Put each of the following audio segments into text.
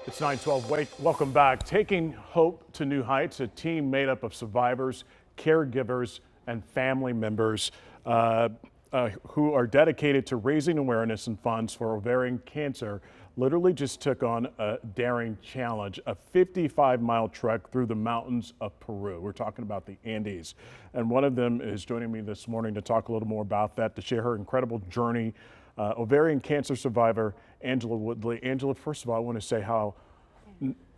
It's 9:12. Welcome back. Taking hope to new heights, a team made up of survivors, caregivers, and family members who are dedicated to raising awareness and funds for ovarian cancer literally just took on a daring challenge, a 55-mile trek through the mountains of Peru. We're talking about the Andes. And one of them is joining me this morning to talk a little more about that, to share her incredible journey. Ovarian cancer survivor Angela Woodley. Angela, first of all, I want to say how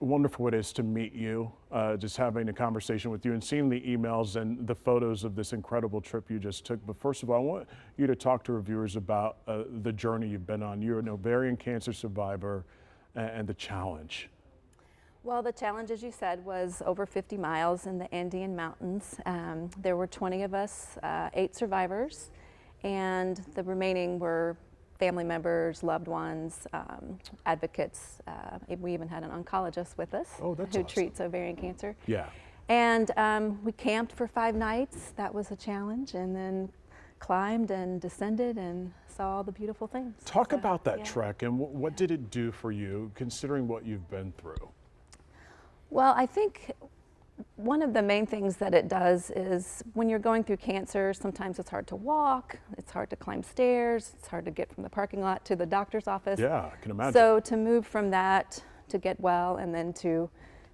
wonderful it is to meet you, just having a conversation with you and seeing the emails and the photos of this incredible trip you just took. But first of all, I want you to talk to our viewers about the journey you've been on. You're an ovarian cancer survivor and the challenge. Well, the challenge, as you said, was over 50 miles in the Andean mountains. There were 20 of us, 8 survivors, and the remaining were family members, loved ones, advocates. We even had an oncologist with us who awesome. treats ovarian cancer. Yeah. And we camped for 5 nights. That was a challenge, and then climbed and descended and saw all the beautiful things. Talk about that trek and what did it do for you, considering what you've been through? Well, I think one of the main things that it does is when you're going through cancer, sometimes it's hard to walk, it's hard to climb stairs, it's hard to get from the parking lot to the doctor's office. Yeah, I can imagine. So to move from that to get well and then to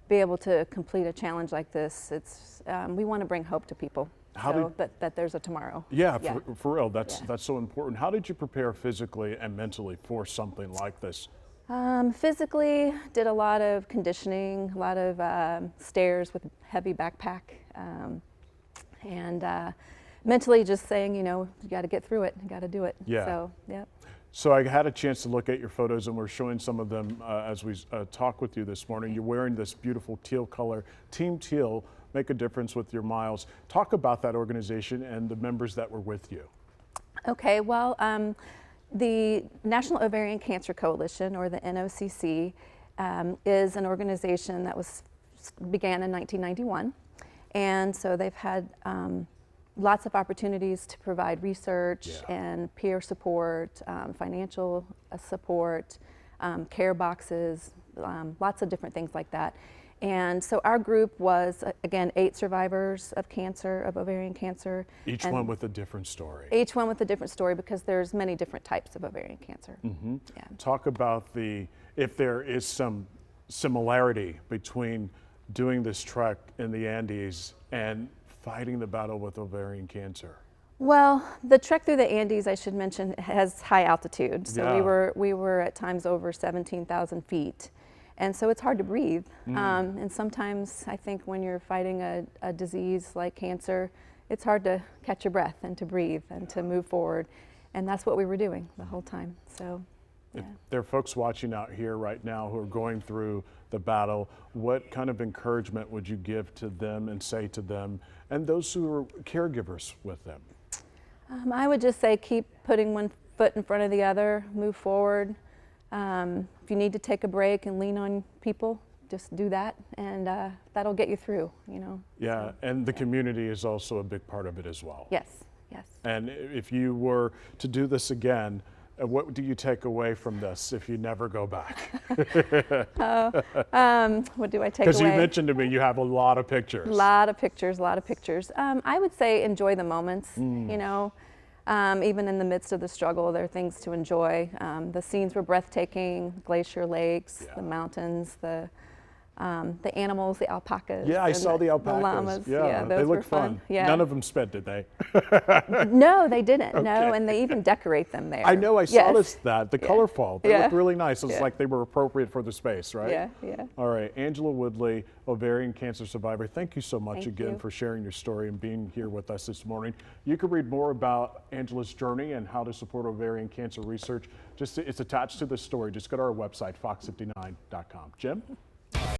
be able to complete a challenge like this, it's we want to bring hope to people. That there's a tomorrow. Yeah, for real, that's so important. How did you prepare physically and mentally for something like this? Physically, did a lot of conditioning, a lot of stairs with a heavy backpack, and mentally just saying, you know, you got to get through it, you got to do it. Yeah. So, yeah. So I had a chance to look at your photos, and we're showing some of them as we talk with you this morning. You're wearing this beautiful teal color. Team Teal, make a difference with your miles. Talk about that organization and the members that were with you. Okay, well, the National Ovarian Cancer Coalition, or the NOCC, is an organization that began in 1991. And so they've had lots of opportunities to provide research and peer support, financial support, care boxes, lots of different things like that. And so our group was, again, 8 survivors of cancer, of ovarian cancer. Each one with a different story. Each one with a different story, because there's many different types of ovarian cancer. Mm-hmm. Yeah. Talk about if there is some similarity between doing this trek in the Andes and fighting the battle with ovarian cancer. Well, the trek through the Andes, I should mention, has high altitude. So we were at times over 17,000 feet. And so it's hard to breathe. And sometimes I think when you're fighting a disease like cancer, it's hard to catch your breath and to breathe and to move forward. And that's what we were doing the whole time. So, if there are folks watching out here right now who are going through the battle, what kind of encouragement would you give to them and say to them and those who are caregivers with them? I would just say keep putting one foot in front of the other, move forward. If you need to take a break and lean on people, just do that, and that'll get you through, you know. Yeah, so, and the community is also a big part of it as well. Yes, yes. And if you were to do this again, what do you take away from this if you never go back? What do I take away? Because you mentioned to me you have a lot of pictures. A lot of pictures. I would say enjoy the moments, you know. Even in the midst of the struggle, there are things to enjoy. The scenes were breathtaking: Glacier Lakes, the mountains, the animals, the alpacas. Yeah, I saw the alpacas. The llamas. Yeah, those they were look fun. Yeah. None of them sped, did they? No, they didn't. Okay. No, and they even decorate them there. I know, I saw the colorful. They look really nice. It's like they were appropriate for the space, right? Yeah, yeah. All right, Angela Woodley, ovarian cancer survivor, thank you so much again for sharing your story and being here with us this morning. You can read more about Angela's journey and how to support ovarian cancer research. It's attached to the story. Just go to our website, fox59.com. Jim?